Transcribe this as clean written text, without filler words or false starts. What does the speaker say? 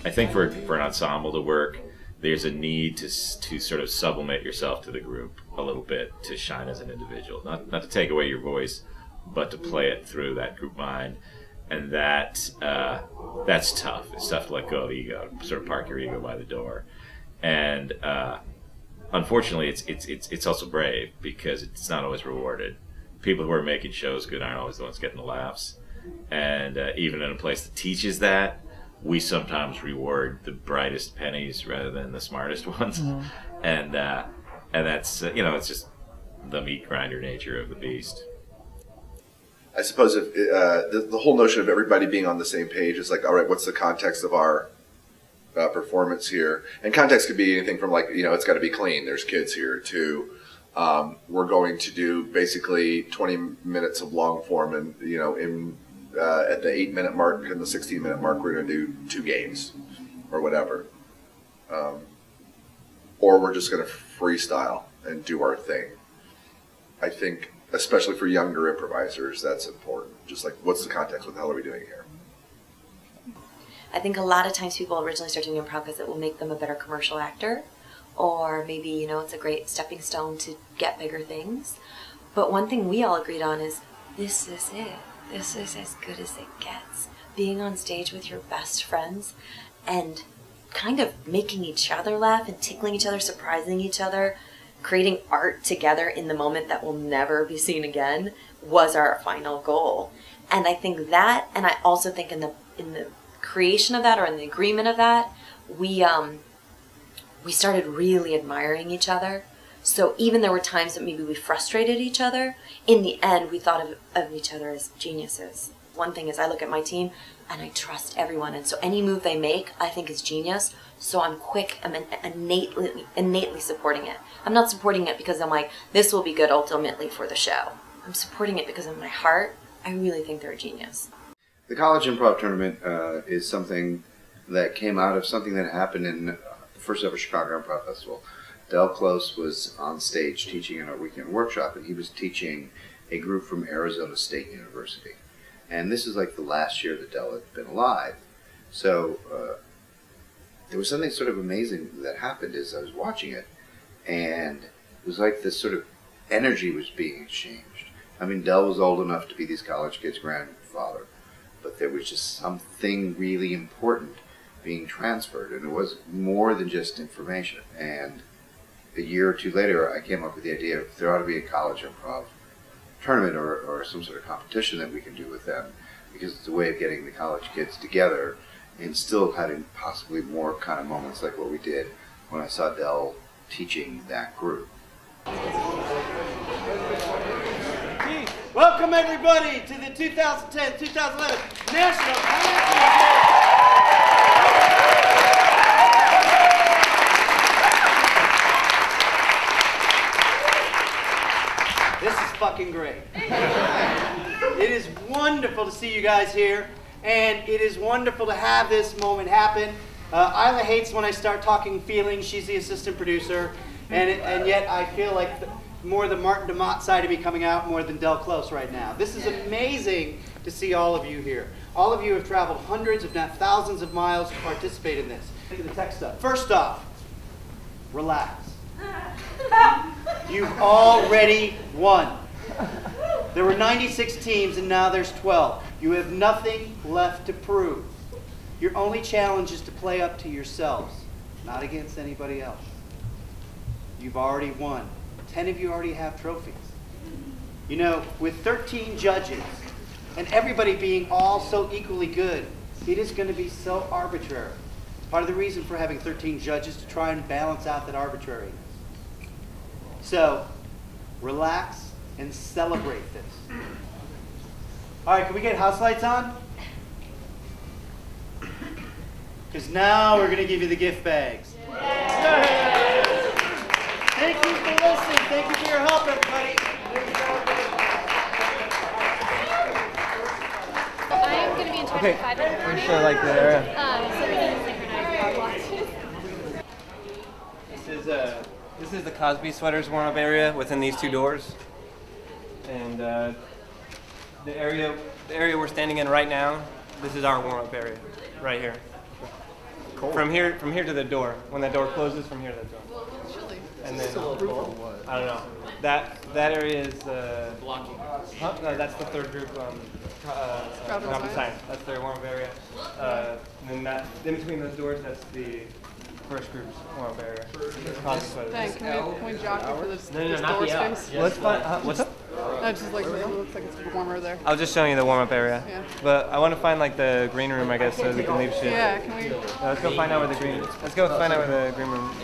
I think for an ensemble to work, there's a need to sort of sublimate yourself to the group a little bit to shine as an individual. Not to take away your voice, but to play it through that group mind. And that's tough. It's tough to let go of ego, sort of park your ego by the door. And unfortunately, it's also brave because it's not always rewarded. People who are making shows good aren't always the ones getting the laughs. And even in a place that teaches that, we sometimes reward the brightest pennies rather than the smartest ones. Mm-hmm. And that's it's just the meat grinder nature of the beast. I suppose if the whole notion of everybody being on the same page is like, all right, what's the context of our performance here? And context could be anything from it's got to be clean. There's kids here to we're going to do basically 20 minutes of long form, and at the 8-minute mark and the 16-minute mark, we're going to do 2 games or whatever. Or we're just going to freestyle and do our thing. I think, especially for younger improvisers, that's important. Just like, what's the context? What the hell are we doing here? I think a lot of times people originally start doing improv because it will make them a better commercial actor, or maybe, it's a great stepping stone to get bigger things. But one thing we all agreed on is, this is it. This is as good as it gets. Being on stage with your best friends and kind of making each other laugh and tickling each other, surprising each other, creating art together in the moment that will never be seen again was our final goal. And I think that, and I also think in the creation of that, or in the agreement of that, we started really admiring each other. So even there were times that maybe we frustrated each other, in the end we thought of each other as geniuses. One thing is, I look at my team and I trust everyone, and so any move they make I think is genius, so I'm innately supporting it. I'm not supporting it because I'm like, this will be good ultimately for the show. I'm supporting it because in my heart I really think they're a genius. The college improv tournament is something that came out of something that happened in the first ever Chicago Improv Festival. Del Close was on stage teaching in our weekend workshop, and he was teaching a group from Arizona State University. And this is like the last year that Del had been alive. So there was something sort of amazing that happened as I was watching it. And it was like this sort of energy was being exchanged. I mean, Del was old enough to be these college kids' grandfather, but there was just something really important being transferred, and it was more than just information. And a year or two later, I came up with the idea of there ought to be a college improv tournament or some sort of competition that we can do with them, because it's a way of getting the college kids together and still having possibly more kind of moments like what we did when I saw Del teaching that group. Welcome everybody to the 2010-2011 National This is fucking great. It is wonderful to see you guys here, and it is wonderful to have this moment happen. Isla hates when I start talking feelings. She's the assistant producer, and yet I feel like more the Martin DeMott side of me coming out more than Del Close right now. This is amazing to see all of you here. All of you have traveled hundreds, if not thousands of miles to participate in this. Look at the tech stuff. First off, relax. You've already won. There were 96 teams and now there's 12. You have nothing left to prove. Your only challenge is to play up to yourselves, not against anybody else. You've already won. 10 of you already have trophies. You know, with 13 judges and everybody being all so equally good, it is going to be so arbitrary. Part of the reason for having 13 judges is to try and balance out that arbitrariness. So, relax and celebrate this. All right, can we get house lights on? Because now we're going to give you the gift bags. Yay! Thank you for listening. Thank you for your help, everybody. I am going to be in charge of 5 in the morning. Sure, like that area. So we need to synchronize our watches. This is the Cosby Sweaters warm-up area within these 2 doors, and the area we're standing in right now. This is our warm-up area right here. From here to the door. When the door closes, from here to the door. Chilly. And then I don't know. That area is blocking. Huh? No, that's the third group. Computer science. That's their warm-up area. And then that in between those doors, that's the first group's warm-up area. Dang, can we jockey for this No, this not door the out. space? Let's find. What's up? No, it's just like it looks like it's warmer there. I was just showing you the warm-up area. Yeah. But I want to find like the green room, I guess, so we can leave shit. Yeah, can we? Let's go find out where the green. Let's go find out where the green room.